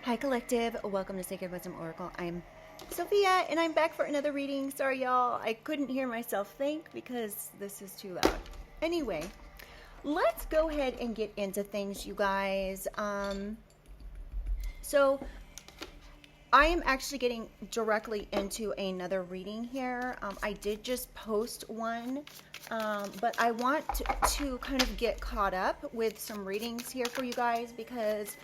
Hi Collective, welcome to Sacred Wisdom Oracle. I'm Sophia and I'm back for another reading. Sorry y'all, I couldn't hear myself think because this is too loud. Anyway, let's go ahead and get into things, you guys. So I am actually getting directly into another reading here. I did just post one, but I want to kind of get caught up with some readings here for you guys because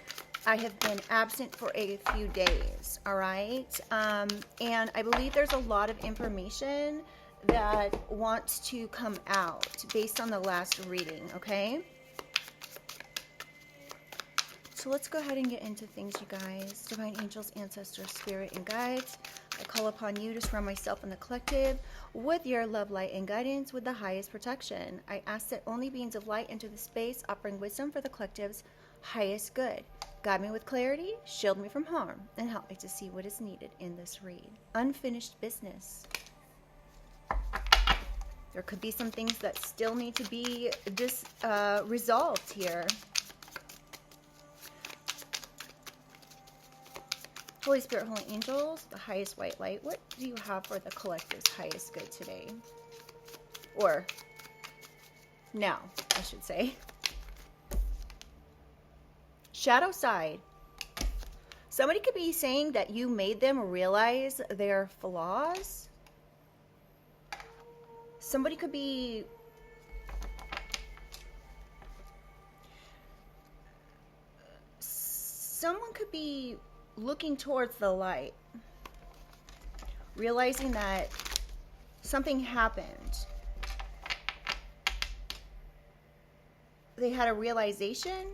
I have been absent for a few days, all right? And I believe there's a lot of information that wants to come out based on the last reading, okay? So let's go ahead and get into things, you guys. Divine angels, ancestors, spirit, and guides, I call upon you to surround myself and the collective with your love, light, and guidance with the highest protection. I ask that only beings of light enter the space, offering wisdom for the collective's highest good. Guide me with clarity, shield me from harm, and help me to see what is needed in this read. Unfinished business. There could be some things that still need to be resolved here. Holy Spirit, Holy Angels, the highest white light. What do you have for the collective's highest good today? Or now, I should say. Shadow side. Somebody could be saying that you made them realize their flaws. Somebody could be looking towards the light, realizing that something happened. They had a realization,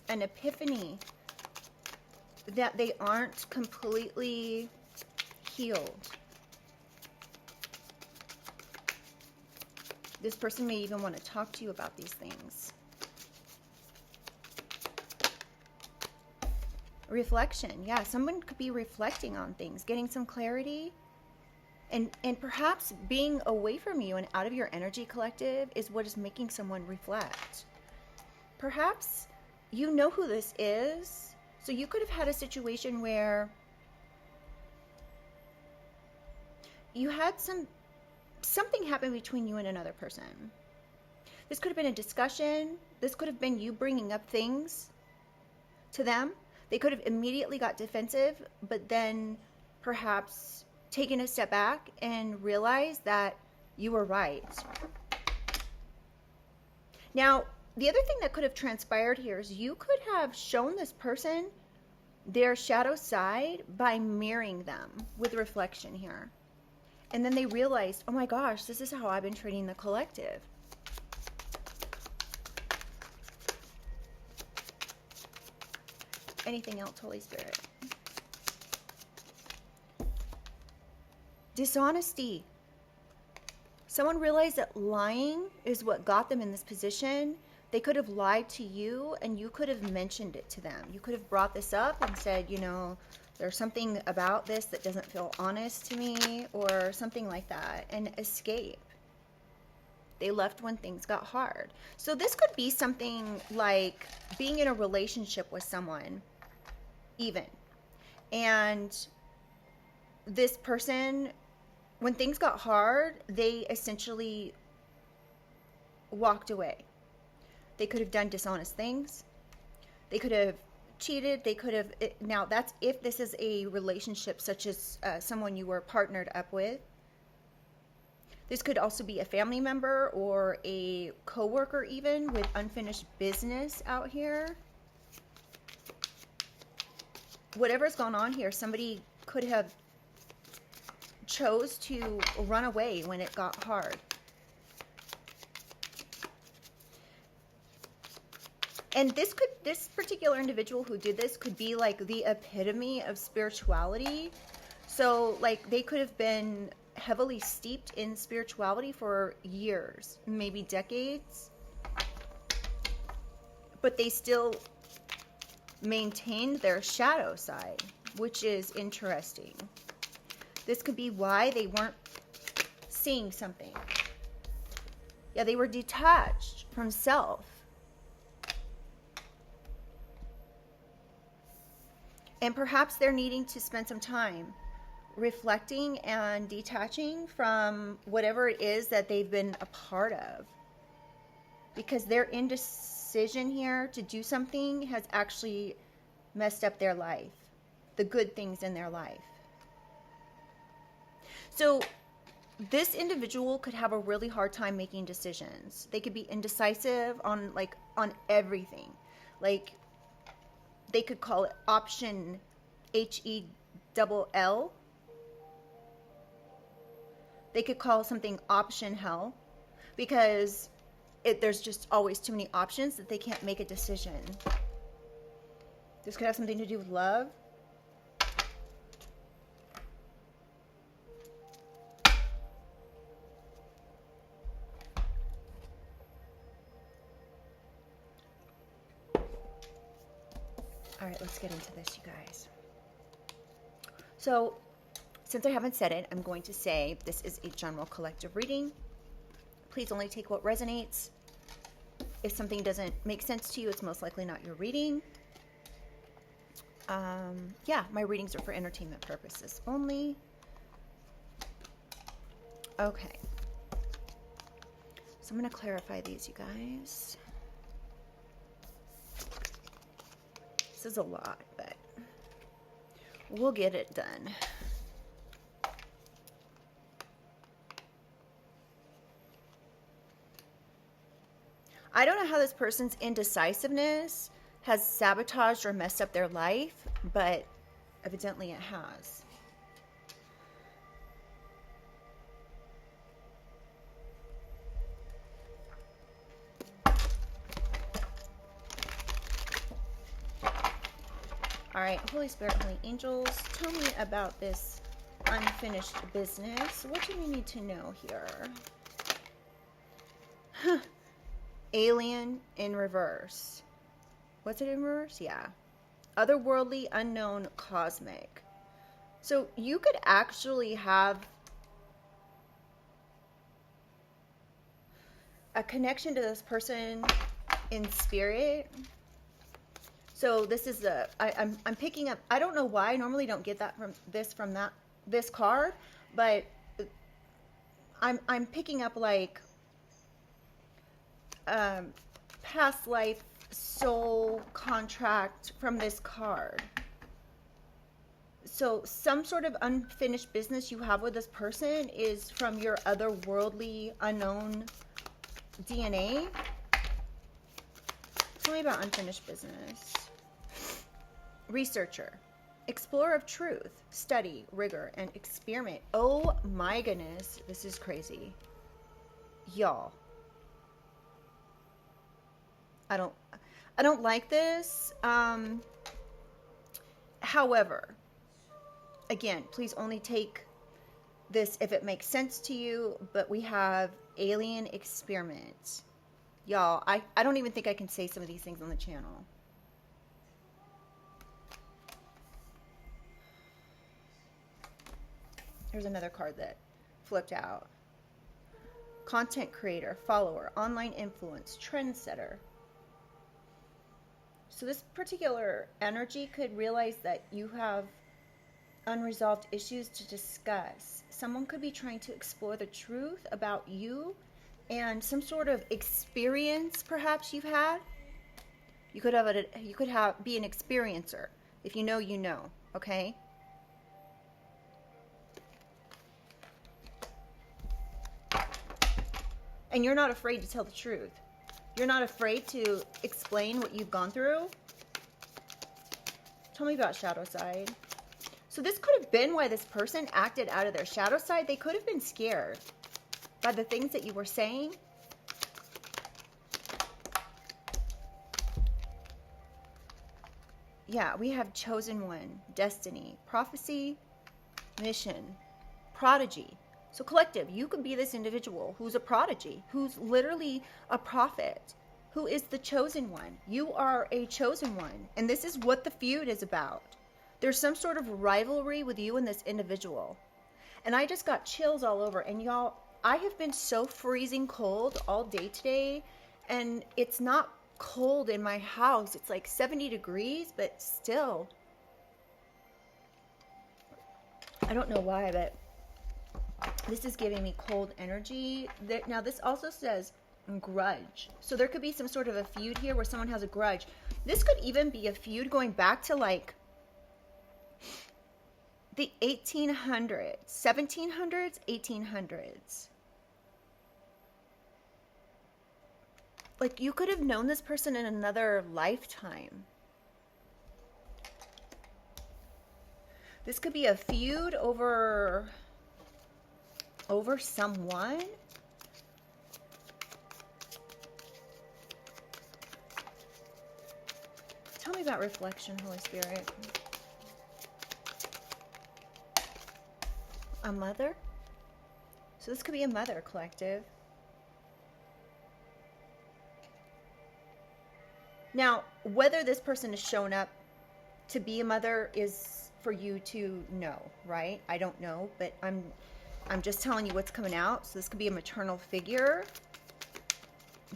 an epiphany that they aren't completely healed. This person may even want to talk to you about these things. Reflection. Yeah, someone could be reflecting on things, getting some clarity, and perhaps being away from you and out of your energy, collective, is what is making someone reflect. Perhaps you know who this is. So you could have had a situation where you had something happen between you and another person. This could have been a discussion. This could have been you bringing up things to them. They could have immediately got defensive, but then perhaps taken a step back and realized that you were right. Now, the other thing that could have transpired here is you could have shown this person their shadow side by mirroring them with reflection here. And then they realized, oh my gosh, this is how I've been treating the collective. Anything else, Holy Spirit? Dishonesty. Someone realized that lying is what got them in this position. They could have lied to you and you could have mentioned it to them. You could have brought this up and said, you know, there's something about this that doesn't feel honest to me, or something like that, and escape. They left when things got hard. So this could be something like being in a relationship with someone, even. And this person, when things got hard, they essentially walked away. They could have done dishonest things. They could have cheated. They could have, now that's if this is a relationship such as someone you were partnered up with. This could also be a family member or a coworker, even, with unfinished business out here. Whatever's gone on here, somebody could have chose to run away when it got hard. And this particular individual who did this could be like the epitome of spirituality. So like they could have been heavily steeped in spirituality for years, maybe decades, but they still maintained their shadow side, which is interesting. This could be why they weren't seeing something. Yeah, they were detached from self. And perhaps they're needing to spend some time reflecting and detaching from whatever it is that they've been a part of. Because their indecision here to do something has actually messed up their life, the good things in their life. So this individual could have a really hard time making decisions. They could be indecisive on everything. Like, they could call it option HELL. They could call something option hell, because there's just always too many options that they can't make a decision. This could have something to do with love. All right, let's get into this, you guys. So, since I haven't said it, I'm going to say this is a general collective reading. Please only take what resonates. If something doesn't make sense to you, it's most likely not your reading. Yeah, my readings are for entertainment purposes only. Okay. So I'm going to clarify these, you guys. This is a lot, but we'll get it done. I don't know how this person's indecisiveness has sabotaged or messed up their life, but evidently it has. All right, Holy Spirit, Holy Angels, tell me about this unfinished business. What do we need to know here? Huh. Alien in reverse. What's it in reverse? Yeah. Otherworldly, unknown, cosmic. So you could actually have a connection to this person in spirit. So this is I'm picking up, I don't know why, I normally don't get that from this card, but I'm picking up like past life soul contract from this card. So some sort of unfinished business you have with this person is from your otherworldly unknown DNA. Tell me about unfinished business. Researcher, explorer of truth, study, rigor, and experiment. Oh my goodness, this is crazy. Y'all. I don't like this. However, again, please only take this if it makes sense to you, but we have alien experiment. Y'all, I don't even think I can say some of these things on the channel. Here's another card that flipped out. Content creator, follower, online influence, trendsetter. So this particular energy could realize that you have unresolved issues to discuss. Someone could be trying to explore the truth about you and some sort of experience perhaps you've had. You could be an experiencer. If you know, you know, okay? And you're not afraid to tell the truth. You're not afraid to explain what you've gone through. Tell me about shadow side. So this could have been why this person acted out of their shadow side. They could have been scared by the things that you were saying. Yeah, we have chosen one, destiny, prophecy, mission, prodigy. So collective, you could be this individual who's a prodigy, who's literally a prophet, who is the chosen one. You are a chosen one. And this is what the feud is about. There's some sort of rivalry with you and this individual. And I just got chills all over. And y'all, I have been so freezing cold all day today. And it's not cold in my house. It's like 70 degrees, but still. I don't know why, but this is giving me cold energy. Now, this also says grudge. So there could be some sort of a feud here where someone has a grudge. This could even be a feud going back to like the 1800s, 1700s, 1800s. Like, you could have known this person in another lifetime. This could be a feud over someone. Tell me about reflection, Holy Spirit. A mother? So this could be a mother, collective. Now, whether this person has shown up to be a mother is for you to know, right? I don't know, but I'm just telling you what's coming out. So this could be a maternal figure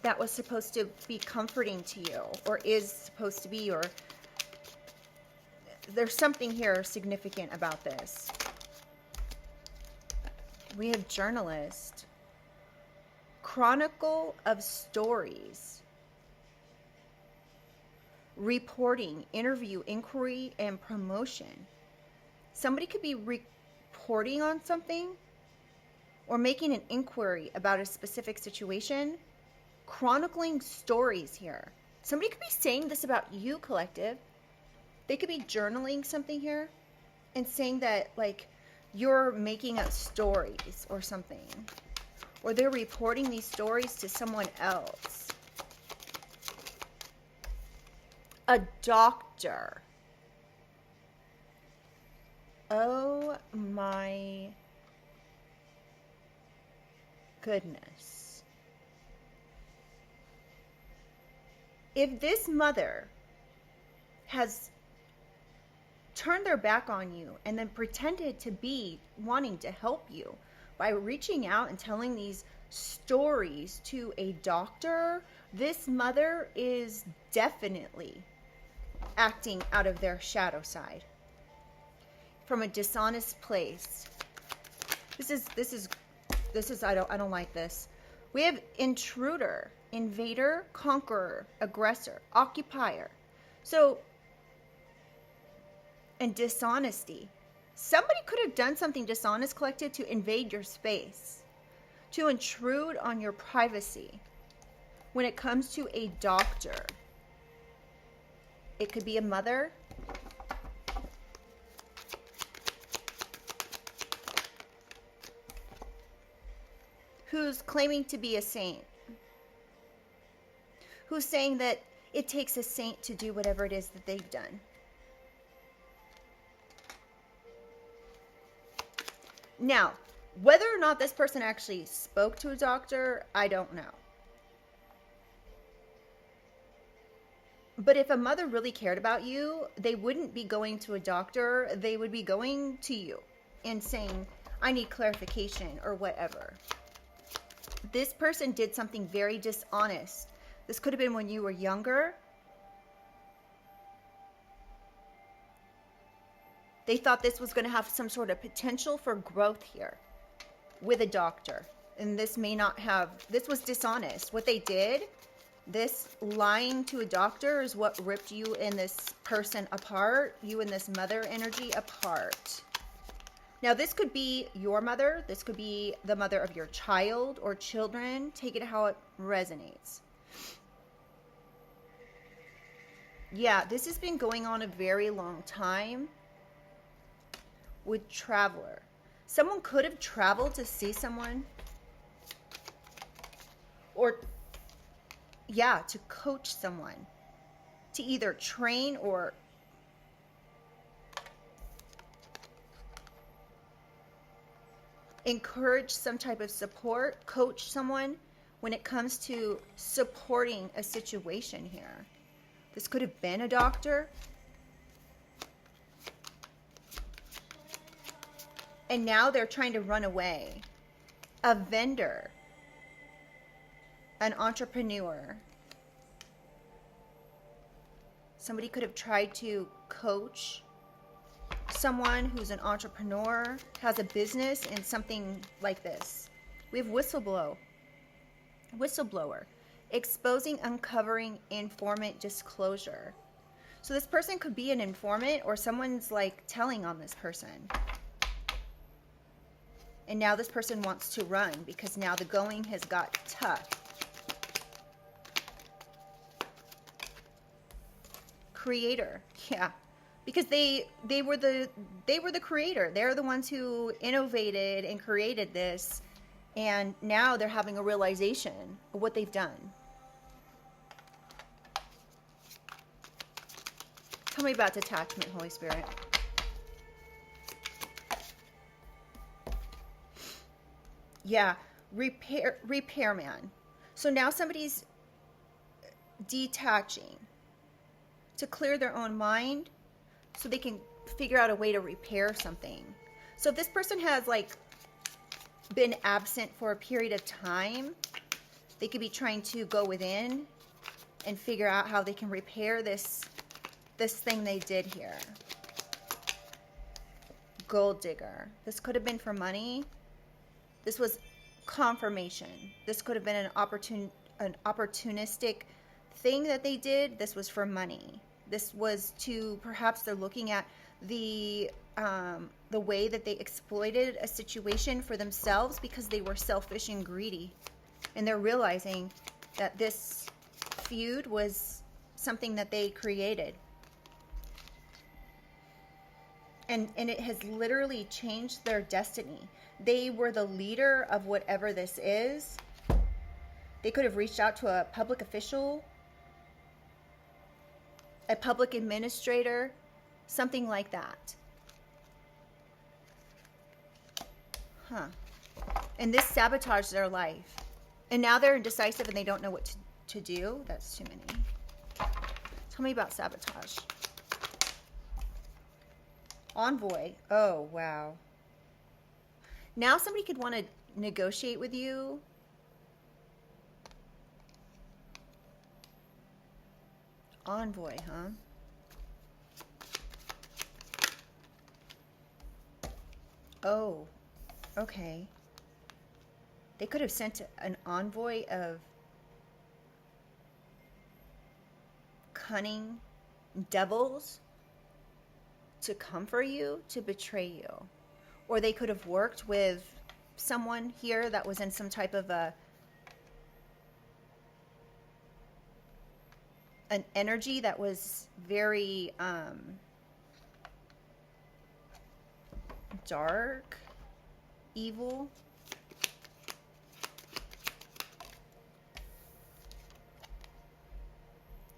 that was supposed to be comforting to you, or is supposed to be, or there's something here significant about this. We have journalist, chronicle of stories, reporting, interview, inquiry, and promotion. Somebody could be reporting on something or making an inquiry about a specific situation, chronicling stories here. Somebody could be saying this about you, collective. They could be journaling something here and saying that, like, you're making up stories or something. Or they're reporting these stories to someone else. A doctor. Oh my goodness. If this mother has turned their back on you and then pretended to be wanting to help you by reaching out and telling these stories to a doctor, this mother is definitely acting out of their shadow side from a dishonest place. This is I don't like this. We have intruder, invader, conqueror, aggressor, occupier. So, and dishonesty. Somebody could have done something dishonest, collected, to invade your space, to intrude on your privacy. When it comes to a doctor, it could be a mother. Who's claiming to be a saint. Who's saying that it takes a saint to do whatever it is that they've done. Now, whether or not this person actually spoke to a doctor, I don't know. But if a mother really cared about you, they wouldn't be going to a doctor. They would be going to you and saying, I need clarification or whatever. This person did something very dishonest. This could have been when you were younger. They thought this was going to have some sort of potential for growth here with a doctor. And this may not have, this was dishonest. What they did, this lying to a doctor, is what ripped you and this person apart, you and this mother energy apart. Now, this could be your mother. This could be the mother of your child or children. Take it how it resonates. Yeah, this has been going on a very long time with traveler. Someone could have traveled to see someone, or, yeah, to coach someone, to either train or encourage some type of support, coach someone when it comes to supporting a situation here. This could have been a doctor. And now they're trying to run away. A vendor. An entrepreneur. Somebody could have tried to coach someone who's an entrepreneur, has a business in something like this. We have whistleblower, exposing, uncovering, informant, disclosure. So this person could be an informant, or someone's like telling on this person. And now this person wants to run because now the going has got tough. Creator, yeah. Because they were the creator. They're the ones who innovated and created this, and now they're having a realization of what they've done. Tell me about detachment, Holy Spirit. Yeah, repairman. So now somebody's detaching to clear their own mind so they can figure out a way to repair something. So if this person has like been absent for a period of time, they could be trying to go within and figure out how they can repair this thing they did here. Gold digger. This could have been for money. This was confirmation. This could have been an opportunistic thing that they did. This was for money. This was to, perhaps they're looking at the way that they exploited a situation for themselves because they were selfish and greedy. And they're realizing that this feud was something that they created. And it has literally changed their destiny. They were the leader of whatever this is. They could have reached out to a public official, a public administrator, something like that. Huh. And this sabotaged their life. And now they're indecisive and they don't know what to do. That's too many. Tell me about sabotage. Envoy. Oh, wow. Now somebody could want to negotiate with you. Envoy, huh? Oh, okay. They could have sent an envoy of cunning devils to come for you, to betray you. Or they could have worked with someone here that was in some type of an energy that was very dark, evil.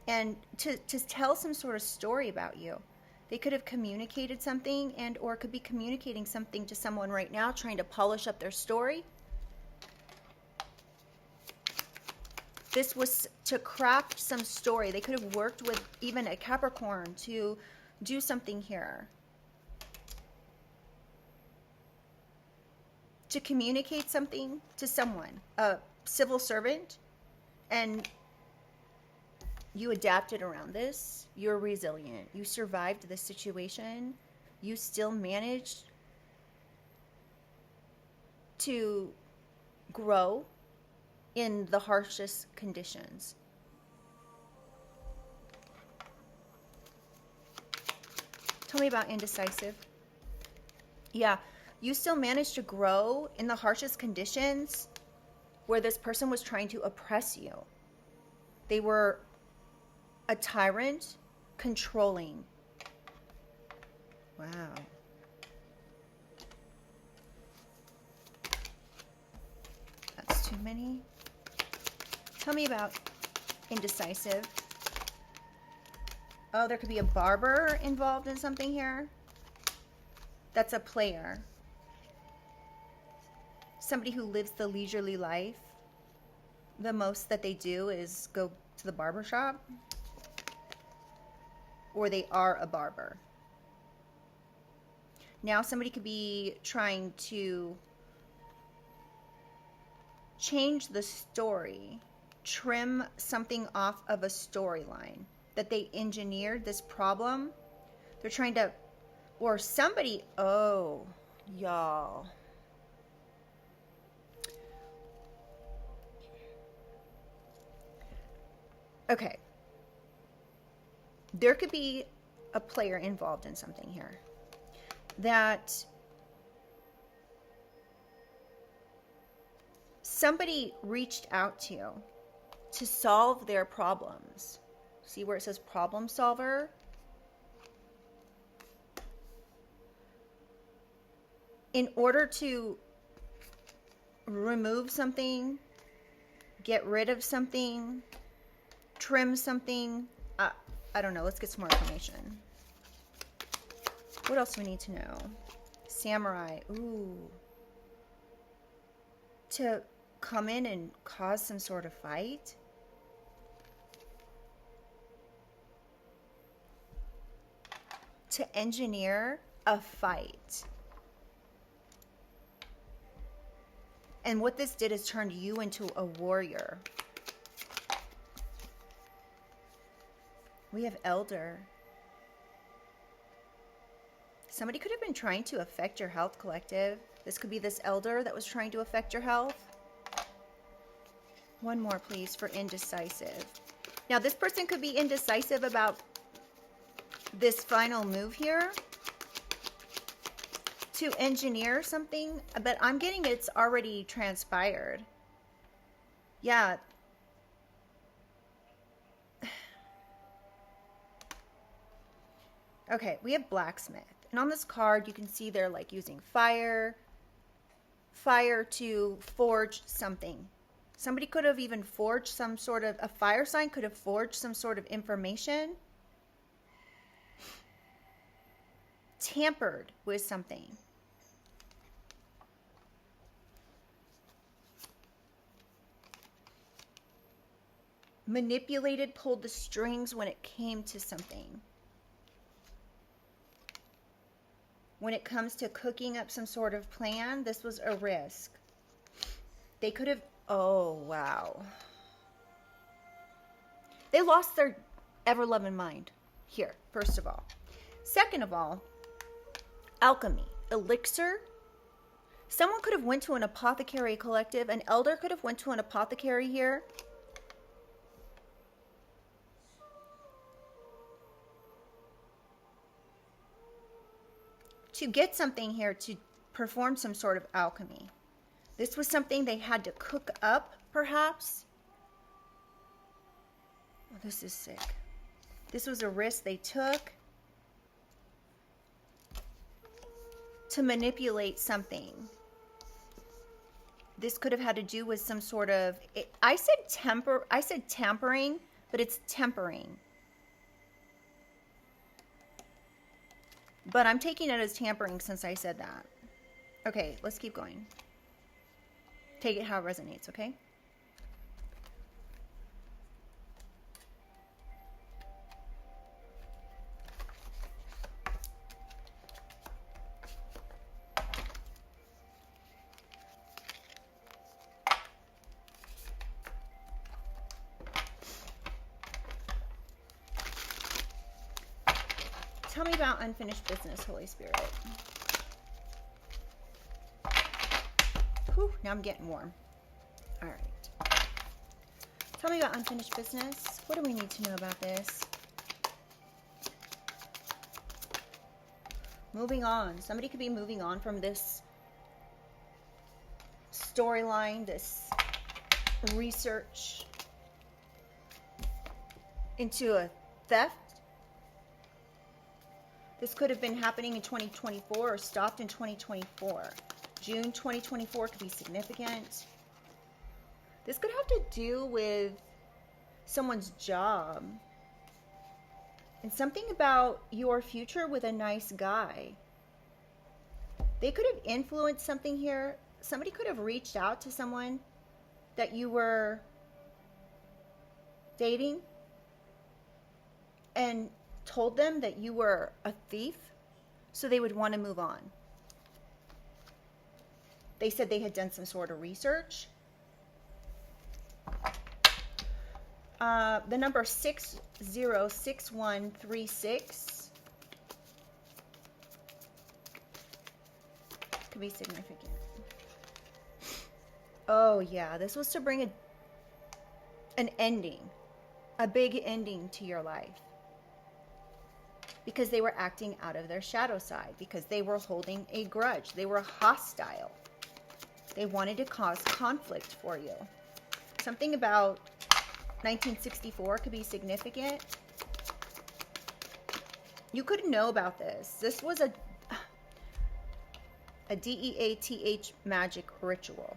And to tell some sort of story about you. They could have communicated something and or could be communicating something to someone right now, trying to polish up their story. This was to craft some story. They could have worked with even a Capricorn to do something here. To communicate something to someone, a civil servant, and you adapted around this. You're resilient. You survived this situation. You still managed to grow in the harshest conditions. Tell me about indecisive. Yeah, you still managed to grow in the harshest conditions where this person was trying to oppress you. They were a tyrant, controlling. Wow. That's too many. Tell me about indecisive. Oh, there could be a barber involved in something here. That's a player. Somebody who lives the leisurely life. The most that they do is go to the barber shop. Or they are a barber. Now somebody could be trying to change the story, trim something off of a storyline that they engineered this problem. They're trying to Or somebody, oh, y'all. Okay. There could be a player involved in something here that somebody reached out to solve their problems. See where it says problem solver? In order to remove something, get rid of something, trim something, I don't know. Let's get some more information. What else do we need to know? Samurai. Ooh. To come in and cause some sort of fight? To engineer a fight. And what this did is turned you into a warrior. We have elder. Somebody could have been trying to affect your health, collective. This could be this elder that was trying to affect your health. One more, please, for indecisive. Now, this person could be indecisive about this final move here to engineer something, but I'm getting it's already transpired. Yeah. Okay, we have blacksmith. And on this card, you can see they're like using fire to forge something. Somebody could have even forged some sort of, a fire sign could have forged some sort of information. Tampered with something. Manipulated, pulled the strings when it came to something. When it comes to cooking up some sort of plan, this was a risk. They could have, oh, wow. They lost their ever-loving mind here, first of all. Second of all, alchemy, elixir. Someone could have went to an apothecary, collective. An elder could have went to an apothecary here. To get something here to perform some sort of alchemy. This was something they had to cook up, perhaps. Oh, this is sick. This was a risk they took to manipulate something. This could have had to do with some sort of, I said tampering, but it's tempering. But I'm taking it as tampering since I said that. Okay, let's keep going. Take it how it resonates, okay? Tell me about unfinished business, Holy Spirit. Whew, now I'm getting warm. All right. Tell me about unfinished business. What do we need to know about this? Moving on. Somebody could be moving on from this storyline, this research into a theft. This could have been happening in 2024 or stopped in 2024. June 2024 could be significant. This could have to do with someone's job and something about your future with a nice guy. They could have influenced something here. Somebody could have reached out to someone that you were dating and told them that you were a thief, so they would want to move on. They said they had done some sort of research. The number 606136. could be significant. Oh yeah, this was to bring an ending, a big ending to your life. Because they were acting out of their shadow side, because they were holding a grudge. They were hostile. They wanted to cause conflict for you. Something about 1964 could be significant. You couldn't know about this. This was a DEATH magic ritual.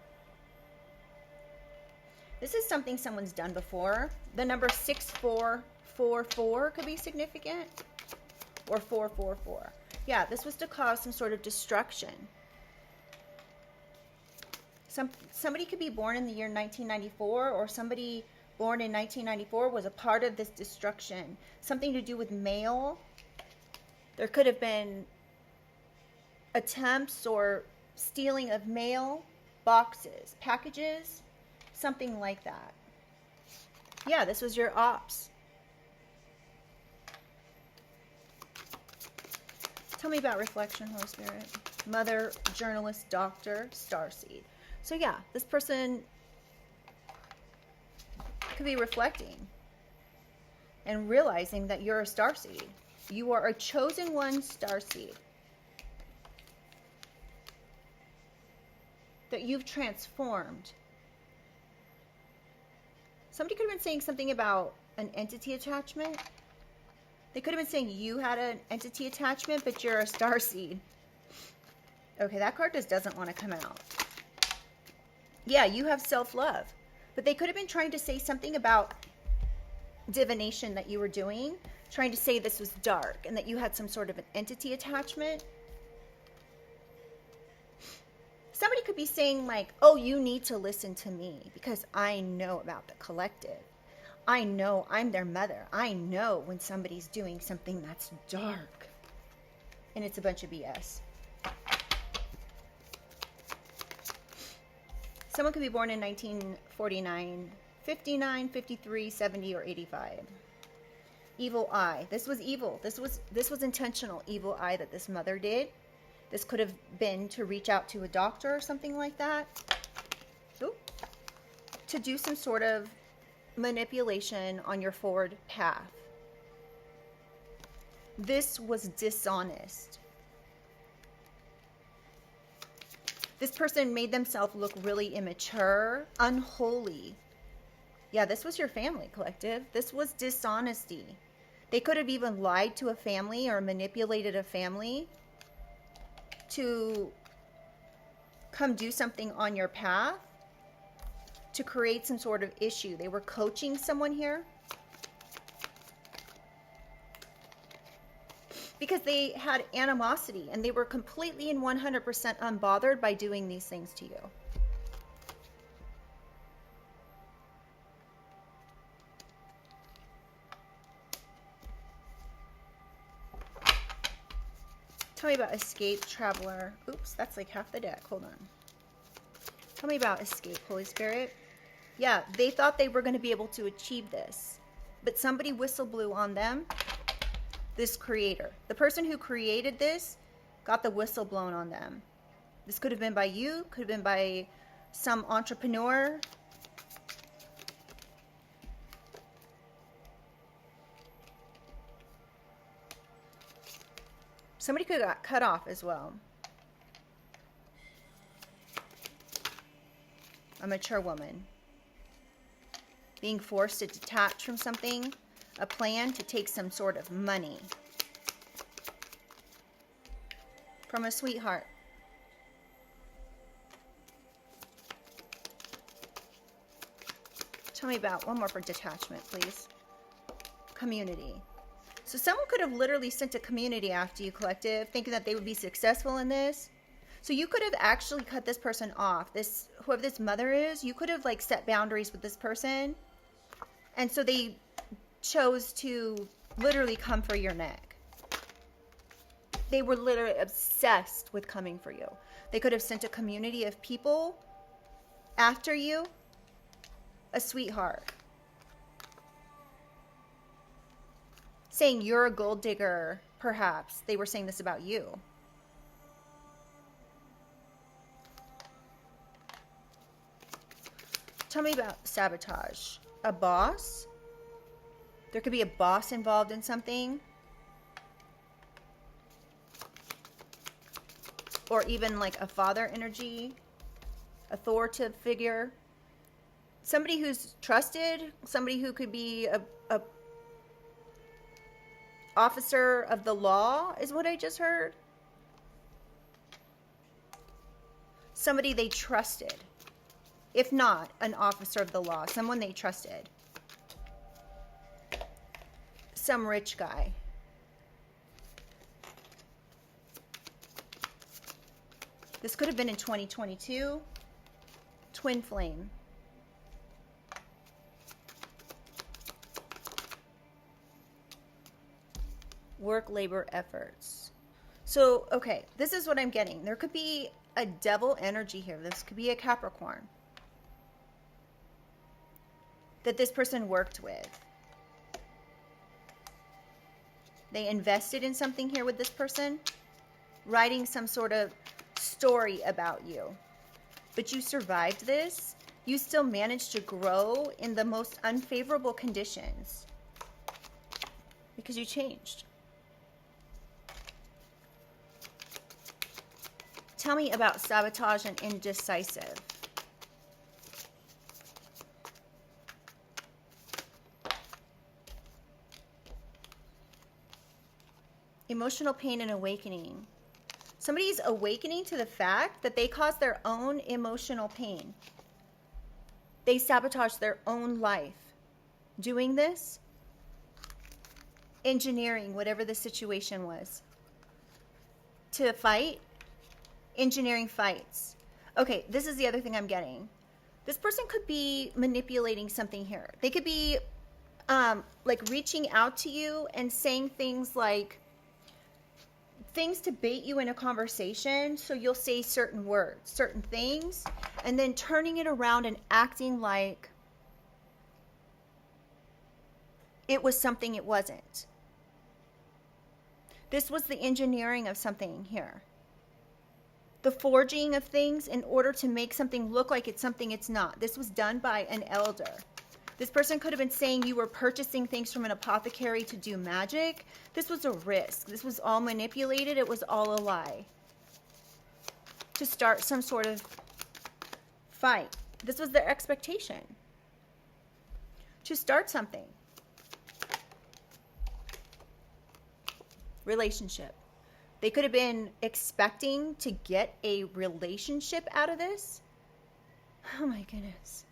This is something someone's done before. The number 6444 could be significant. Or 444. Yeah, this was to cause some sort of destruction. Somebody could be born in the year 1994, or somebody born in 1994 was a part of this destruction. Something to do with mail. There could have been attempts or stealing of mail, boxes, packages, something like that. Yeah, this was your ops. Tell me about reflection, Holy Spirit. Mother, journalist, doctor, starseed. So yeah, this person could be reflecting and realizing that you're a starseed. You are a chosen one starseed. That you've transformed. Somebody could have been saying something about an entity attachment. They could have been saying you had an entity attachment, but you're a starseed. Okay, that card just doesn't want to come out. Yeah, you have self-love. But they could have been trying to say something about divination that you were doing, trying to say this was dark and that you had some sort of an entity attachment. Somebody could be saying like, oh, you need to listen to me because I know about the collective. I know I'm their mother. I know when somebody's doing something that's dark. And it's a bunch of BS. Someone could be born in 1949, 59, 53, 70, or 85. Evil eye. This was evil. This was intentional evil eye that this mother did. This could have been to reach out to a doctor or something like that. Ooh. To do some sort of manipulation on your forward path. This was dishonest. This person made themselves look really immature, unholy. Yeah, this was your family, collective. This was dishonesty. They could have even lied to a family or manipulated a family to come do something on your path, to create some sort of issue. They were coaching someone here because they had animosity and they were completely and 100% unbothered by doing these things to you. Tell me about escape, traveler. Oops, that's like half the deck. Hold on. Tell me about escape, Holy Spirit. Yeah, they thought they were going to be able to achieve this, but somebody whistle blew on them. This creator, the person who created this, got the whistle blown on them. This could have been by you, could have been by some entrepreneur. Somebody could have got cut off as well. A mature woman. Being forced to detach from something. A plan to take some sort of money. From a sweetheart. Tell me about one more for detachment, please. Community. So someone could have literally sent a community after you, collective, thinking that they would be successful in this. So you could have actually cut this person off. This, whoever this mother is, you could have like set boundaries with this person. And so they chose to literally come for your neck. They were literally obsessed with coming for you. They could have sent a community of people after you. A sweetheart. Saying you're a gold digger, perhaps. They were saying this about you. Tell me about sabotage. A boss? There could be a boss involved in something. Or even like a father energy, authoritative figure. Somebody who's trusted, somebody who could be a officer of the law is what I just heard. Somebody they trusted. If not an officer of the law, someone they trusted. Some rich guy. This could have been in 2022. Twin flame. Work, labor, efforts. So, okay, this is what I'm getting. There could be a devil energy here. This could be a Capricorn that this person worked with. They invested in something here with this person, writing some sort of story about you. But you survived this. You still managed to grow in the most unfavorable conditions because you changed. Tell me about sabotage and indecisive. Emotional pain and awakening. Somebody's awakening to the fact that they caused their own emotional pain. They sabotaged their own life. Doing this, engineering whatever the situation was. To fight, engineering fights. Okay, this is the other thing I'm getting. This person could be manipulating something here. They could be like reaching out to you and saying things like, things to bait you in a conversation, so you'll say certain words, certain things, and then turning it around and acting like it was something it wasn't. This was the engineering of something here. The forging of things in order to make something look like it's something it's not. This was done by an elder. This person could have been saying you were purchasing things from an apothecary to do magic. This was a risk. This was all manipulated. It was all a lie. To start some sort of fight. This was their expectation. To start something. Relationship. They could have been expecting to get a relationship out of this. Oh my goodness.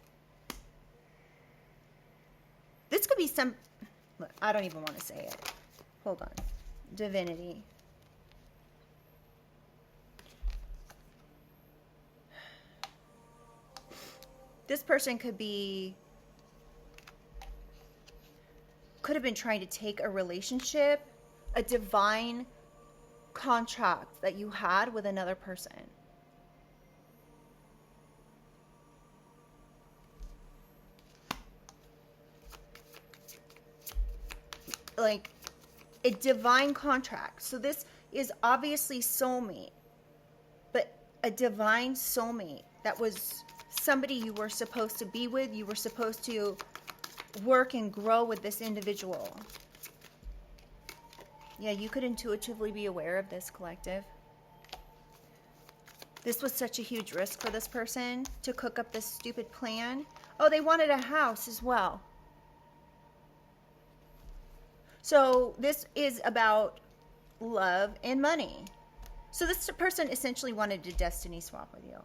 This could be some, look, I don't even want to say it. Hold on. Divinity. This person could have been trying to take a relationship, a divine contract that you had with another person. Like a divine contract. So this is obviously soulmate, but a divine soulmate that was somebody you were supposed to be with. You were supposed to work and grow with this individual. Yeah, you could intuitively be aware of this, collective. This was such a huge risk for this person to cook up this stupid plan. Oh, they wanted a house as well. So this is about love and money. So this person essentially wanted to destiny swap with you.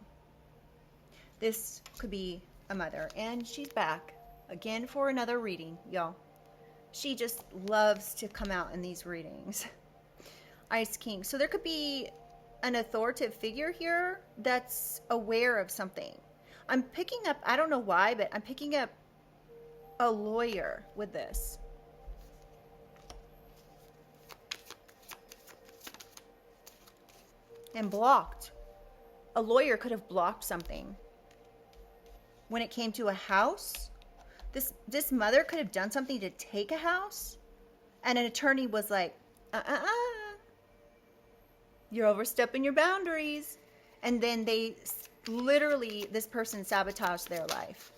This could be a mother. And she's back again for another reading, y'all. She just loves to come out in these readings. Ice King. So there could be an authoritative figure here that's aware of something. I'm picking up, I don't know why, but I'm picking up a lawyer with this. And blocked. A lawyer could have blocked something. When it came to a house, this mother could have done something to take a house, and an attorney was like, you're overstepping your boundaries. And then they literally, this person sabotaged their life.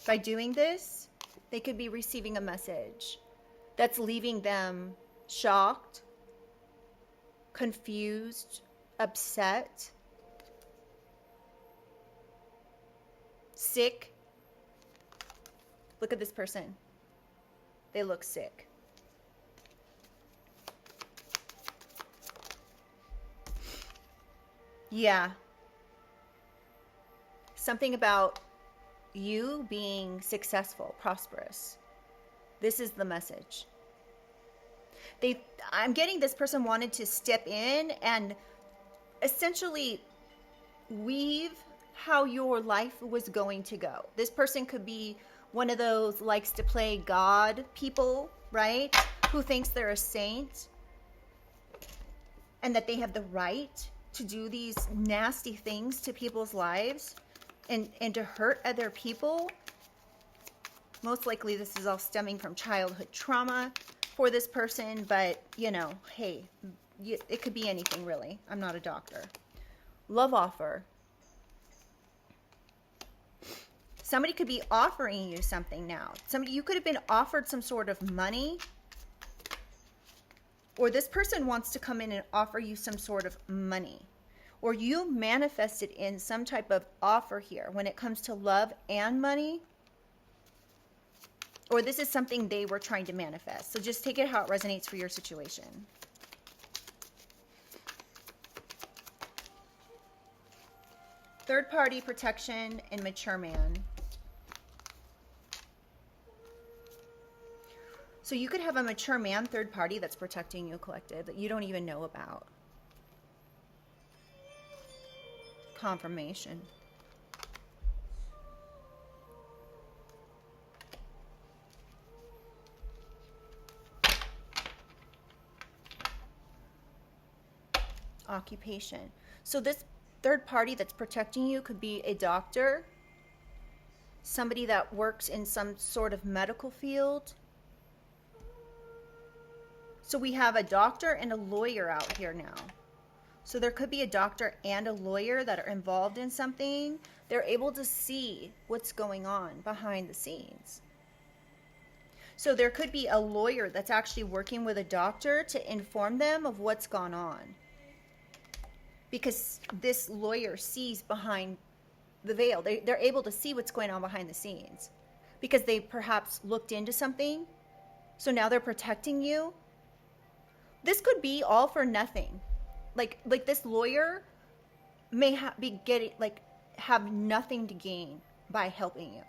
By doing this, they could be receiving a message that's leaving them shocked, confused, upset, sick. Look at this person. They look sick. Yeah. Something about you being successful, prosperous. This is the message. I'm getting this person wanted to step in and essentially weave how your life was going to go. This person could be one of those likes to play God people, right? Who thinks they're a saint and that they have the right to do these nasty things to people's lives and to hurt other people. Most likely this is all stemming from childhood trauma for this person, but you know, hey, it could be anything really. I'm not a doctor. Love offer. Somebody could be offering you something now. You could have been offered some sort of money, or this person wants to come in and offer you some sort of money, or you manifested in some type of offer here when it comes to love and money, or this is something they were trying to manifest. So just take it how it resonates for your situation. Third party protection and mature man. So you could have a mature man, third party, that's protecting you, collective, that you don't even know about. Confirmation. Occupation. So this third party that's protecting you could be a doctor, somebody that works in some sort of medical field. So we have a doctor and a lawyer out here now. So there could be a doctor and a lawyer that are involved in something. They're able to see what's going on behind the scenes. So there could be a lawyer that's actually working with a doctor to inform them of what's gone on. Because this lawyer sees behind the veil. They're able to see what's going on behind the scenes. Because they perhaps looked into something. So now they're protecting you. This could be all for nothing. Like this lawyer may have nothing to gain by helping you.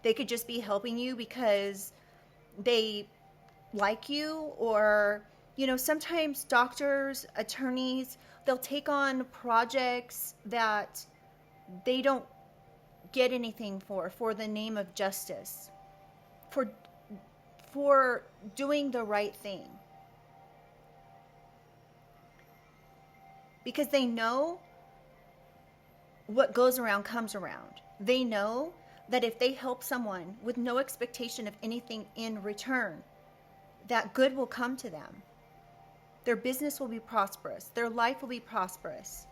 They could just be helping you because they like you, or you know, sometimes doctors, attorneys, they'll take on projects that they don't get anything for the name of justice, for doing the right thing. Because they know what goes around comes around. They know that if they help someone with no expectation of anything in return, that good will come to them. Their business will be prosperous. Their life will be prosperous.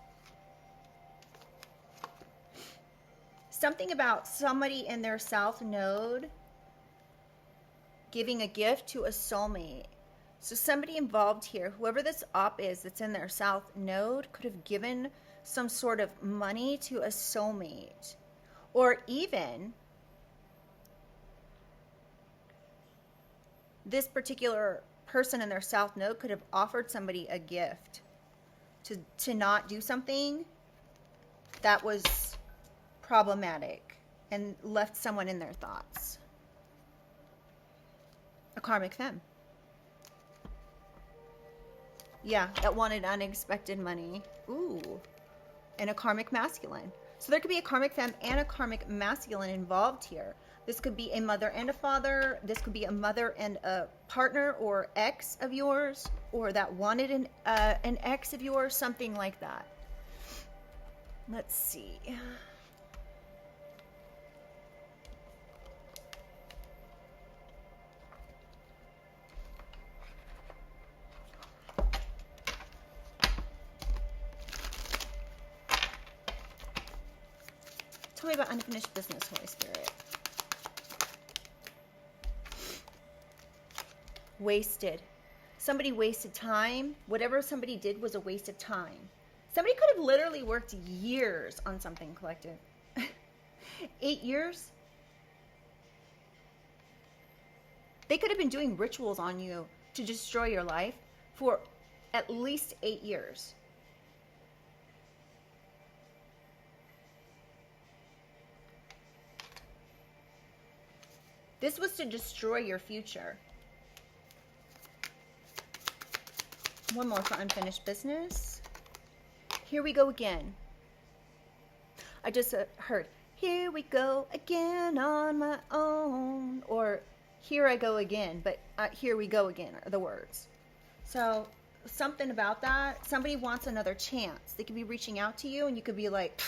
Something about somebody in their South Node giving a gift to a soulmate. So somebody involved here, whoever this op is that's in their South Node, could have given some sort of money to a soulmate. Or even this particular person in their South Node could have offered somebody a gift to not do something that was problematic and left someone in their thoughts. A karmic femme. Yeah, that wanted unexpected money. Ooh. And a karmic masculine. So there could be a karmic femme and a karmic masculine involved here. This could be a mother and a father. This could be a mother and a partner or ex of yours, or that wanted an ex of yours, something like that. Let's see. Tell me about unfinished business, Holy Spirit. Wasted. Somebody wasted time. Whatever somebody did was a waste of time. Somebody could have literally worked years on something, collective. 8 years? They could have been doing rituals on you to destroy your life for at least 8 years. This was to destroy your future. One more for unfinished business. Here we go again. I just heard, here we go again on my own. Or here I go again, but here we go again are the words. So something about that. Somebody wants another chance. They could be reaching out to you and you could be like,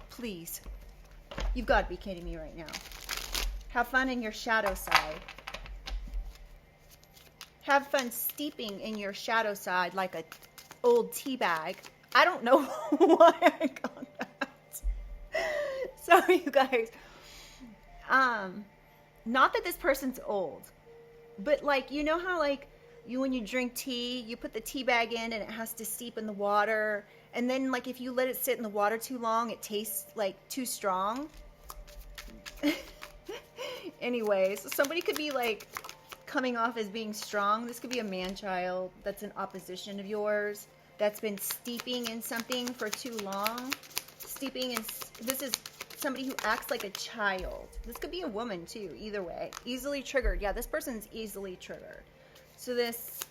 please, you've got to be kidding me right now. Have fun in your shadow side. Have fun steeping in your shadow side like a old tea bag. I don't know why I got that. Sorry, you guys. Not that this person's old, but like, you know how like when you drink tea, you put the tea bag in and it has to steep in the water. And then like if you let it sit in the water too long, it tastes like too strong. Anyways, somebody could be like coming off as being strong. This could be a man-child that's in opposition of yours, that's been steeping in something for too long. Steeping in, this is somebody who acts like a child. This could be a woman too, either way. Easily triggered. Yeah, this person's easily triggered. So this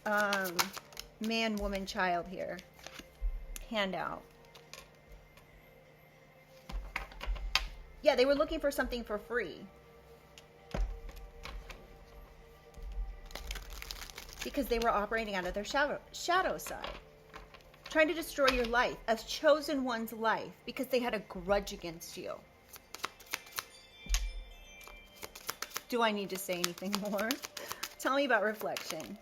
man, woman, child here. Handout. Yeah, they were looking for something for free. Because they were operating out of their shadow side. Trying to destroy your life, a chosen one's life, because they had a grudge against you. Do I need to say anything more? Tell me about reflection.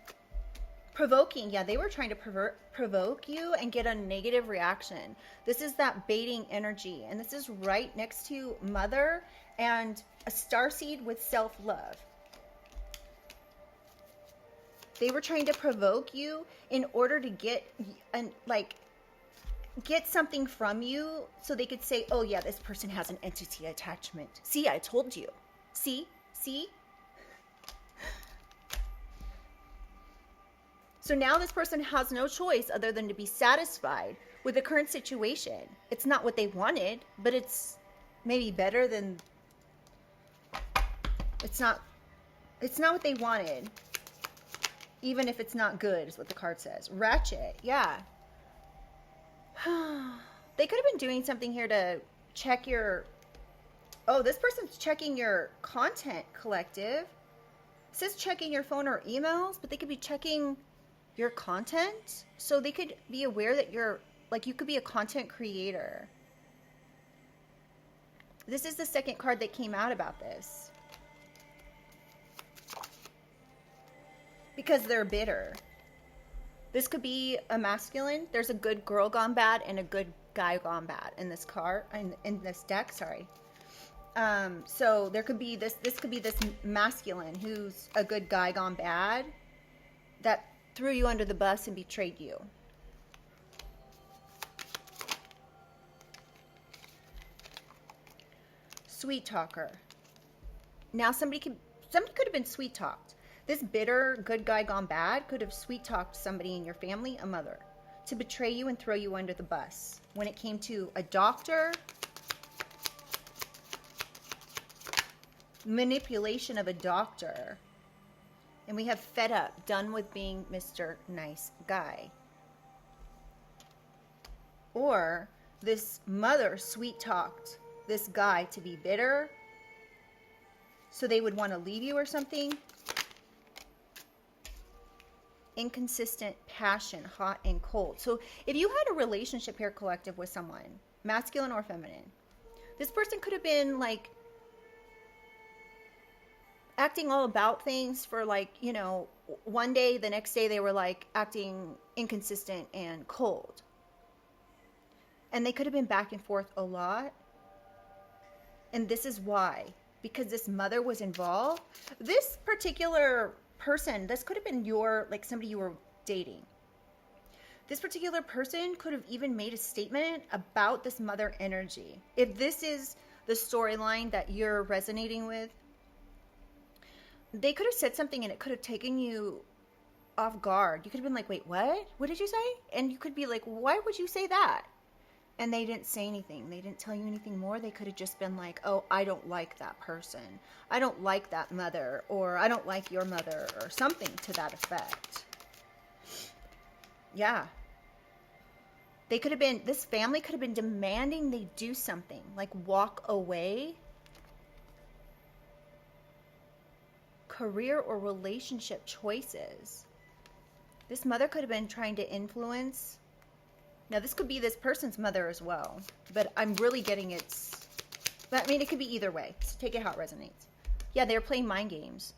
Provoking. Yeah, they were trying to provoke you and get a negative reaction. This is that baiting energy. And this is right next to mother and a starseed with self-love. They were trying to provoke you in order to get something from you so they could say, oh yeah, this person has an entity attachment. See, I told you. See? So now this person has no choice other than to be satisfied with the current situation. It's not what they wanted, but it's maybe better than... It's not what they wanted. Even if it's not good, is what the card says. Ratchet, yeah. They could have been doing something here to check your... Oh, this person's checking your content, collective. It says checking your phone or emails, but they could be checking your content. So they could be aware that you're... Like, you could be a content creator. This is the second card that came out about this. Because they're bitter. This could be a masculine. There's a good girl gone bad and a good guy gone bad in this card, in this deck, sorry. So there could be this could be this masculine who's a good guy gone bad that threw you under the bus and betrayed you. Sweet talker. Now somebody could have been sweet talked. This bitter, good guy gone bad could have sweet-talked somebody in your family, a mother, to betray you and throw you under the bus. When it came to a doctor, manipulation of a doctor, and we have fed up, done with being Mr. Nice Guy. Or this mother sweet-talked this guy to be bitter, so they would want to leave you or something. Inconsistent passion, hot and cold. So if you had a relationship here, collective, with someone, masculine or feminine, this person could have been like acting all about things for like, you know, one day, the next day they were like acting inconsistent and cold. And they could have been back and forth a lot. And this is why. Because this mother was involved. This particular person, this could have been like somebody you were dating. This particular person could have even made a statement about this mother energy. If this is the storyline that you're resonating with, they could have said something and it could have taken you off guard. You could have been like, wait, what? What did you say? And you could be like, why would you say that? And they didn't say anything. They didn't tell you anything more. They could have just been like, oh, I don't like that person. I don't like that mother, or I don't like your mother, or something to that effect. Yeah. They could have been, this family could have been demanding they do something, like walk away. Career or relationship choices. This mother could have been trying to influence. Now, this could be this person's mother as well, but I'm really getting it's, I mean, it could be either way. So take it how it resonates. Yeah, they're playing mind games.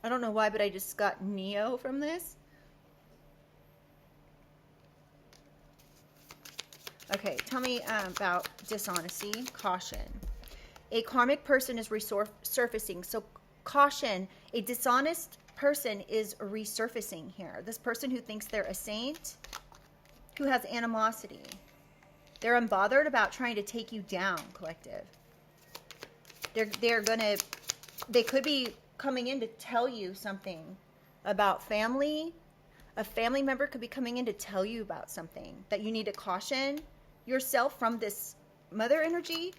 I don't know why, but I just got Neo from this. Okay, tell me about dishonesty. Caution. A karmic person is resurfacing. So caution, a dishonest person is resurfacing here. This person who thinks they're a saint, who has animosity. They're unbothered about trying to take you down, collective. They could be coming in to tell you something about family. A family member could be coming in to tell you about something that you need to caution yourself from this mother energy.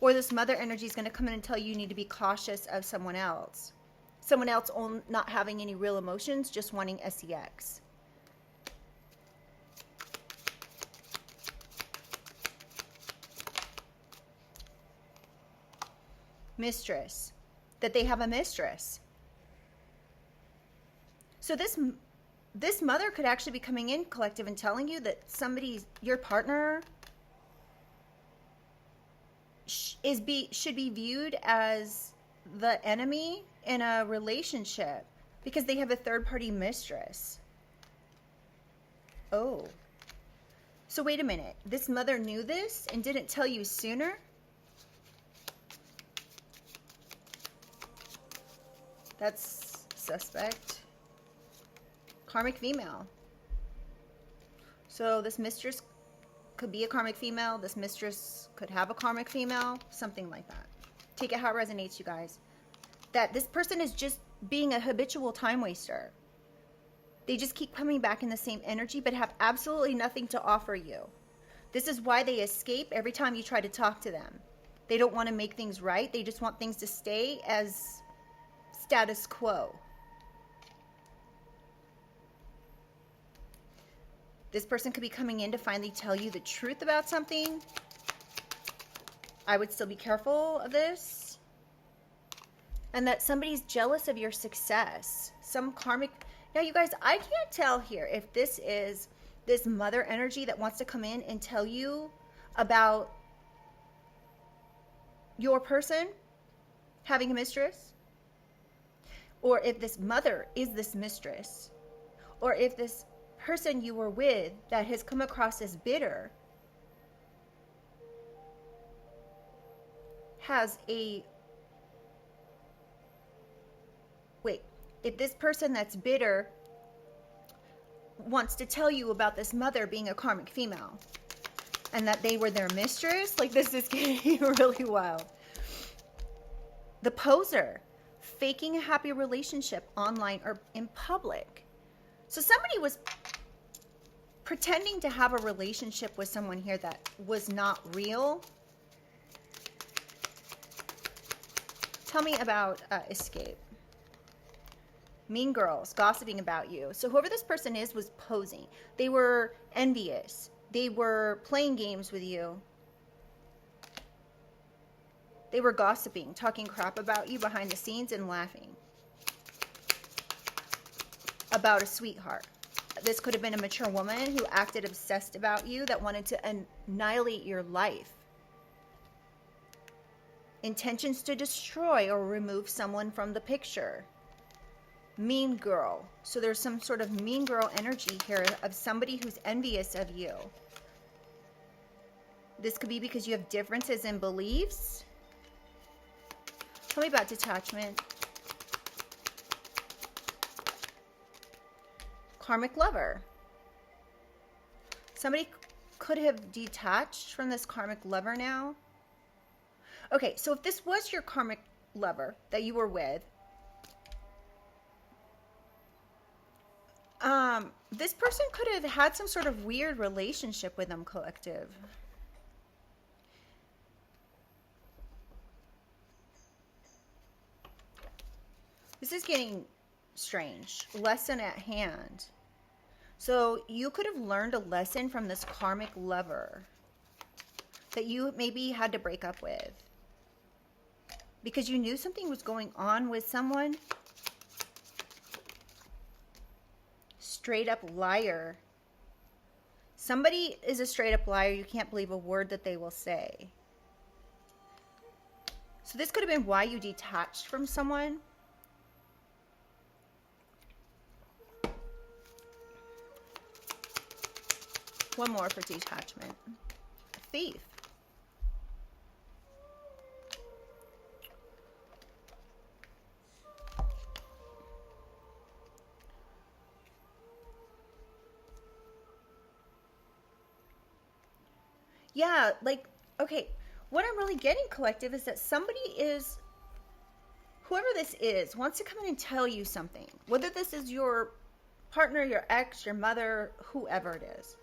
Or this mother energy is going to come in and tell you need to be cautious of someone else. Someone else not having any real emotions, just wanting sex. Mistress. That they have a mistress. So this mother could actually be coming in, collective, and telling you that your partner should be viewed as the enemy in a relationship because they have a third-party mistress. Oh. So wait a minute. This mother knew this and didn't tell you sooner? That's suspect. Karmic female. So this mistress could be a karmic female. This mistress could have a karmic female. Something like that. Take it how it resonates, you guys. That this person is just being a habitual time waster. They just keep coming back in the same energy but have absolutely nothing to offer you. This is why they escape every time you try to talk to them. They don't want to make things right. They just want things to stay as status quo. This person could be coming in to finally tell you the truth about something. I would still be careful of this. And that somebody's jealous of your success. Some karmic... Now, you guys, I can't tell here if this is this mother energy that wants to come in and tell you about your person having a mistress. Or if this mother is this mistress. Or if this person you were with that has come across as bitter has a... Wait, if this person that's bitter wants to tell you about this mother being a karmic female and that they were their mistress, like, this is getting really wild. The poser, faking a happy relationship online or in public. So somebody was pretending to have a relationship with someone here that was not real. Tell me about escape. Mean girls gossiping about you. So whoever this person is was posing. They were envious. They were playing games with you. They were gossiping, talking crap about you behind the scenes and laughing about a sweetheart. This could have been a mature woman who acted obsessed about you, that wanted to annihilate your life. Intentions to destroy or remove someone from the picture. Mean girl. So there's some sort of mean girl energy here of somebody who's envious of you. This could be because you have differences in beliefs. Tell me about detachment. Karmic lover. Somebody could have detached from this karmic lover now. Okay, so if this was your karmic lover that you were with, this person could have had some sort of weird relationship with them, collective. This is getting strange. Lesson at hand. So you could have learned a lesson from this karmic lover that you maybe had to break up with because you knew something was going on with someone. Straight up liar. Somebody is a straight up liar. You can't believe a word that they will say. So this could have been why you detached from someone. One more for detachment. Thief. Yeah, like, okay, what I'm really getting, collective, is that somebody is, whoever this is, wants to come in and tell you something. Whether this is your partner, your ex, your mother, whoever it is.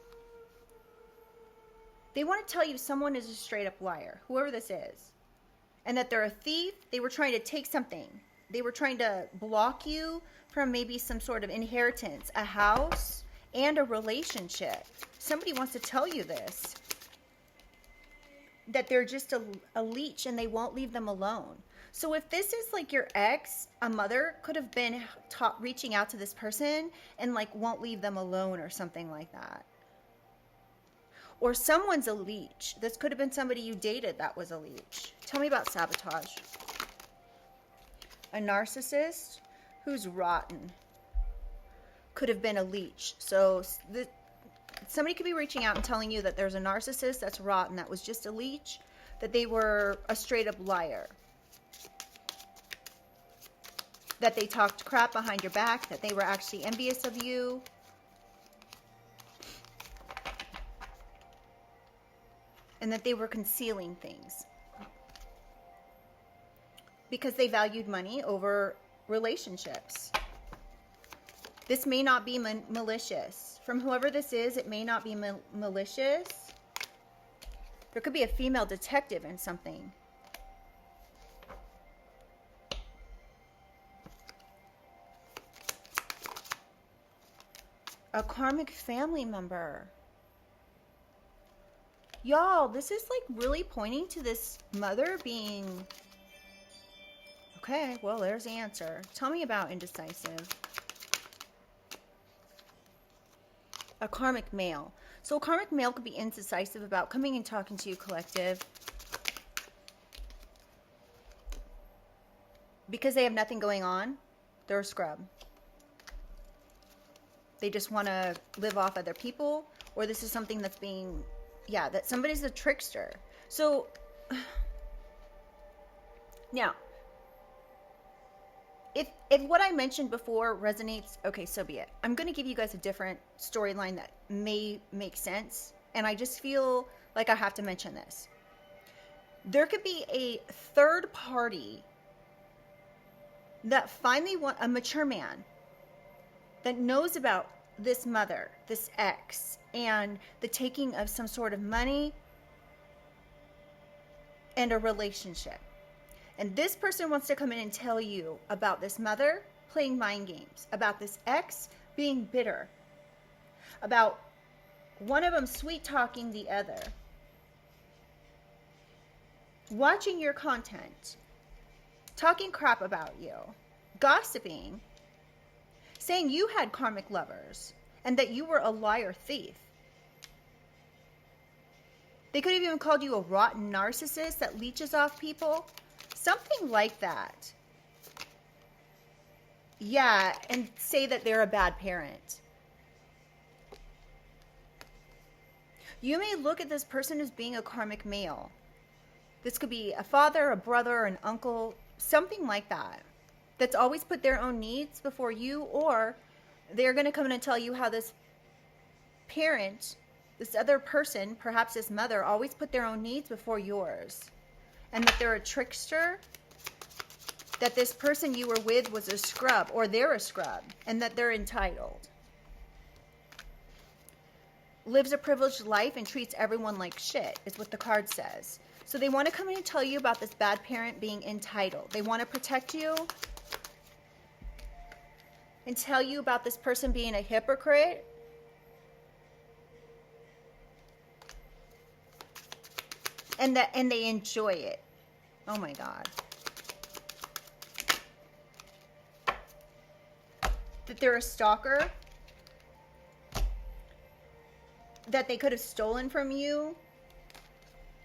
They want to tell you someone is a straight up liar, whoever this is. And that they're a thief. They were trying to take something. They were trying to block you from maybe some sort of inheritance, a house, and a relationship. Somebody wants to tell you this. That they're just a leech and they won't leave them alone. So if this is like your ex, a mother could have been reaching out to this person and like won't leave them alone or something like that. Or someone's a leech. This could have been somebody you dated that was a leech. Tell me about sabotage. A narcissist who's rotten could have been a leech. So somebody could be reaching out and telling you that there's a narcissist that's rotten, that was just a leech, that they were a straight up liar, that they talked crap behind your back, that they were actually envious of you. And that they were concealing things because they valued money over relationships. This may not be malicious. From whoever this is, it may not be malicious. There could be a female detective in something. A karmic family member. Y'all, this is like really pointing to this mother being... Okay, well, there's the answer. Tell me about indecisive. A karmic male. So a karmic male could be indecisive about coming and talking to you, collective. Because they have nothing going on, they're a scrub. They just want to live off other people, or this is something that's being... Yeah, that somebody's a trickster. So, now, if what I mentioned before resonates, okay, so be it. I'm going to give you guys a different storyline that may make sense, and I just feel like I have to mention this. There could be a third party that finally a mature man that knows about this mother, this ex, and the taking of some sort of money and a relationship. And this person wants to come in and tell you about this mother playing mind games, about this ex being bitter, about one of them sweet talking the other, watching your content, talking crap about you, gossiping, saying you had karmic lovers and that you were a liar thief. They could have even called you a rotten narcissist that leeches off people. Something like that. Yeah, and say that they're a bad parent. You may look at this person as being a karmic male. This could be a father, a brother, an uncle, something like that. That's always put their own needs before you, or they're going to come in and tell you how this parent, this other person, perhaps this mother, always put their own needs before yours. And that they're a trickster, that this person you were with was a scrub, or they're a scrub, and that they're entitled. Lives a privileged life and treats everyone like shit, is what the card says. So they want to come in and tell you about this bad parent being entitled. They want to protect you and tell you about this person being a hypocrite. And they enjoy it. Oh my God. That they're a stalker. That they could have stolen from you.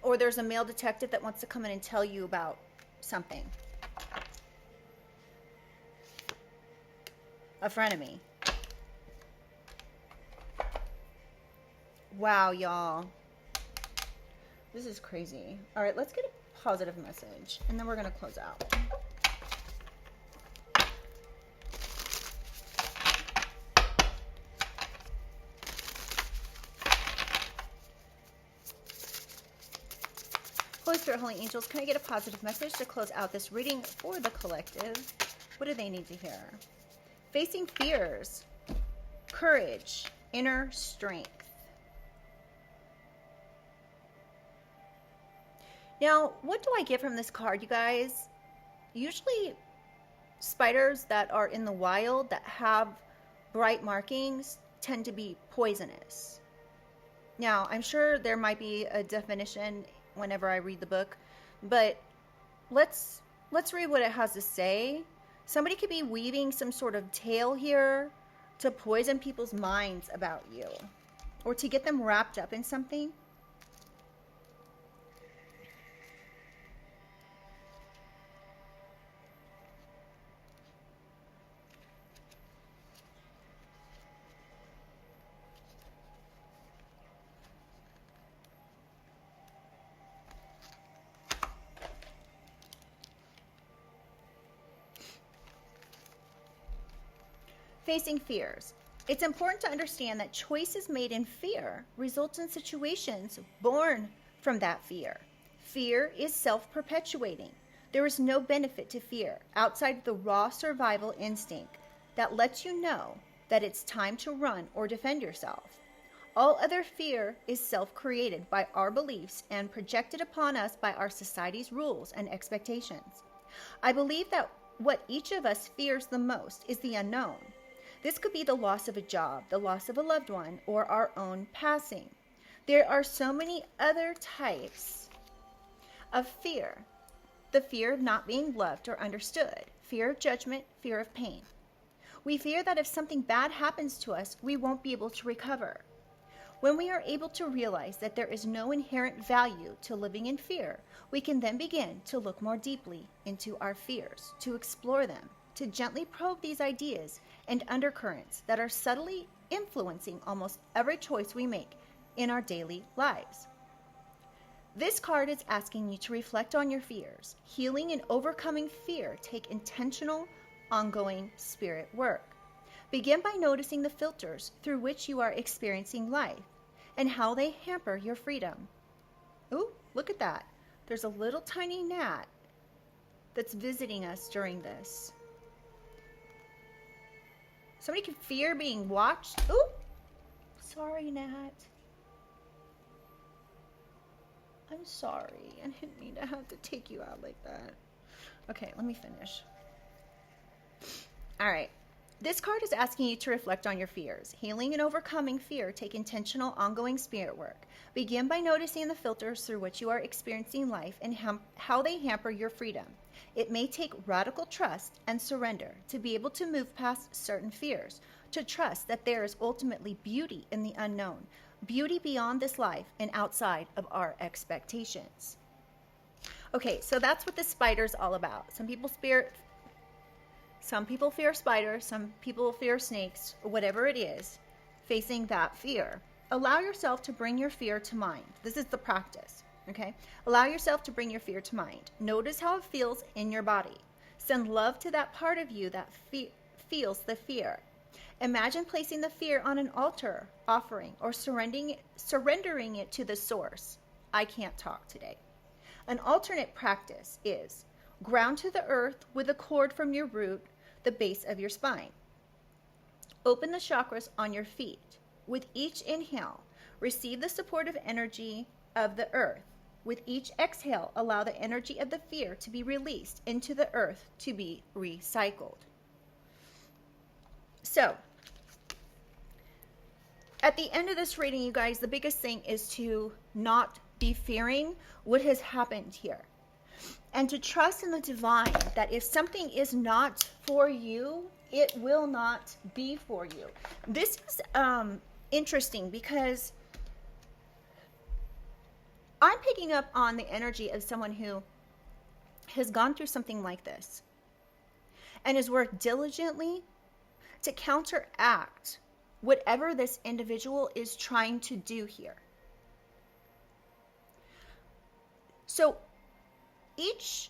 Or there's a male detective that wants to come in and tell you about something. A frenemy. Wow, y'all. This is crazy. All right, let's get a positive message, and then we're going to close out. Holy Spirit, Holy Angels, can I get a positive message to close out this reading for the collective? What do they need to hear? Facing fears, courage, inner strength. Now, what do I get from this card, you guys? Usually, spiders that are in the wild that have bright markings tend to be poisonous. Now, I'm sure there might be a definition whenever I read the book, but let's read what it has to say. Somebody could be weaving some sort of tale here to poison people's minds about you, or to get them wrapped up in something. Facing fears. It's important to understand that choices made in fear result in situations born from that fear. Fear is self-perpetuating. There is no benefit to fear outside of the raw survival instinct that lets you know that it's time to run or defend yourself. All other fear is self-created by our beliefs and projected upon us by our society's rules and expectations. I believe that what each of us fears the most is the unknown. This could be the loss of a job, the loss of a loved one, or our own passing. There are so many other types of fear. The fear of not being loved or understood, fear of judgment, fear of pain. We fear that if something bad happens to us, we won't be able to recover. When we are able to realize that there is no inherent value to living in fear, we can then begin to look more deeply into our fears, to explore them, to gently probe these ideas and undercurrents that are subtly influencing almost every choice we make in our daily lives. This card is asking you to reflect on your fears. Healing and overcoming fear take intentional, ongoing spirit work. Begin by noticing the filters through which you are experiencing life and how they hamper your freedom. Ooh, look at that. There's a little tiny gnat that's visiting us during this. Somebody can fear being watched. Ooh, sorry, Nat. I'm sorry. I didn't mean to have to take you out like that. Okay, let me finish. All right. This card is asking you to reflect on your fears. Healing and overcoming fear take intentional, ongoing spirit work. Begin by noticing the filters through which you are experiencing life and how they hamper your freedom. It may take radical trust and surrender to be able to move past certain fears, to trust that there is ultimately beauty in the unknown, beauty beyond this life and outside of our expectations. Okay, so that's what the spider's all about. Some people fear spiders, some people fear snakes, or whatever it is, facing that fear. allow yourself to bring your fear to mind. This is the practice, okay? Allow yourself to bring your fear to mind. Notice how it feels in your body. Send love to that part of you that feels the fear. Imagine placing the fear on an altar, offering, or surrendering it to the source. I can't talk today. An alternate practice is ground to the earth with a cord from your root, the base of your spine. Open the chakras on your feet. With each inhale, receive the supportive energy of the earth. With each exhale, allow the energy of the fear to be released into the earth to be recycled. So, at the end of this reading, you guys, the biggest thing is to not be fearing what has happened here. And to trust in the divine that if something is not for you, it will not be for you. This is interesting because I'm picking up on the energy of someone who has gone through something like this and has worked diligently to counteract whatever this individual is trying to do here. So each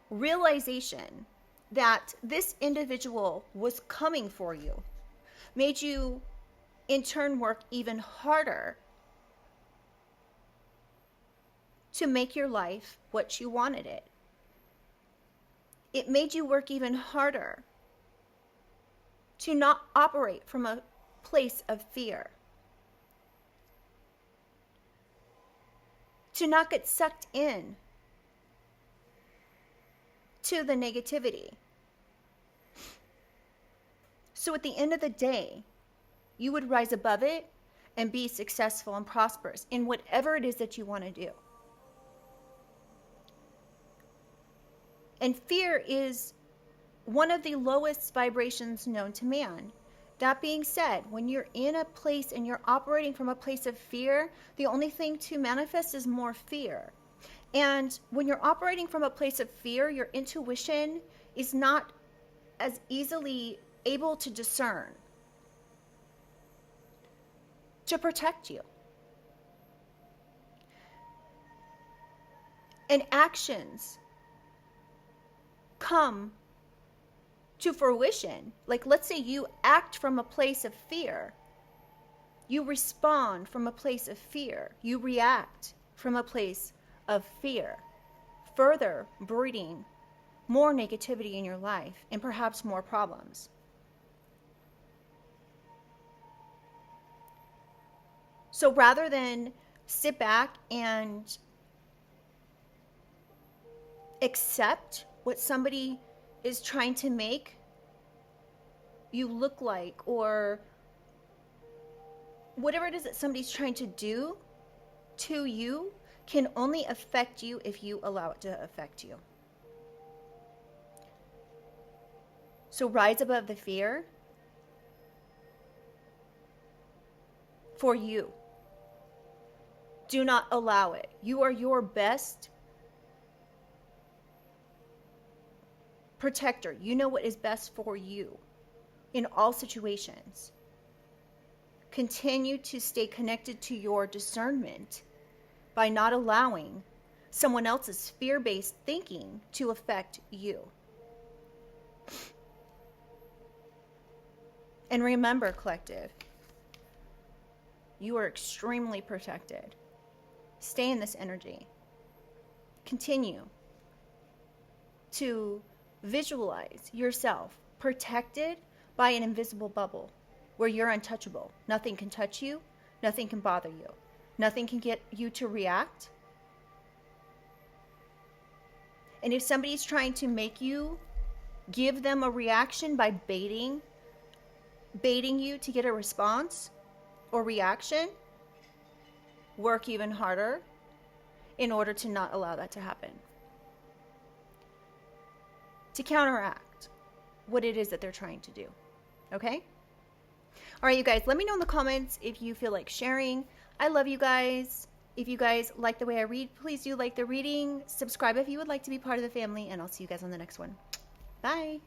realization that this individual was coming for you made you in turn work even harder to make your life what you wanted it. It made you work even harder to not operate from a place of fear, to not get sucked in to the negativity. So at the end of the day, you would rise above it and be successful and prosperous in whatever it is that you want to do. And fear is one of the lowest vibrations known to man. That being said, when you're in a place and you're operating from a place of fear, the only thing to manifest is more fear. And when you're operating from a place of fear, your intuition is not as easily able to discern, to protect you. And actions come to fruition. Like, let's say you act from a place of fear. You respond from a place of fear. You react from a place of fear, further breeding more negativity in your life and perhaps more problems. So rather than sit back and accept what somebody is trying to make you look like, or whatever it is that somebody's trying to do to you, can only affect you if you allow it to affect you. So rise above the fear for you. Do not allow it. You are your best protector. You know what is best for you in all situations. Continue to stay connected to your discernment by not allowing someone else's fear-based thinking to affect you. And remember, collective, you are extremely protected. Stay in this energy. Continue to visualize yourself protected by an invisible bubble where you're untouchable. Nothing can touch you. Nothing can bother you. Nothing can get you to react. And if somebody's trying to make you give them a reaction by baiting you to get a response or reaction, work even harder in order to not allow that to happen. To counteract what it is that they're trying to do. Okay? All right, you guys, let me know in the comments if you feel like sharing. I love you guys. If you guys like the way I read, please do like the reading. Subscribe if you would like to be part of the family, and I'll see you guys on the next one. Bye.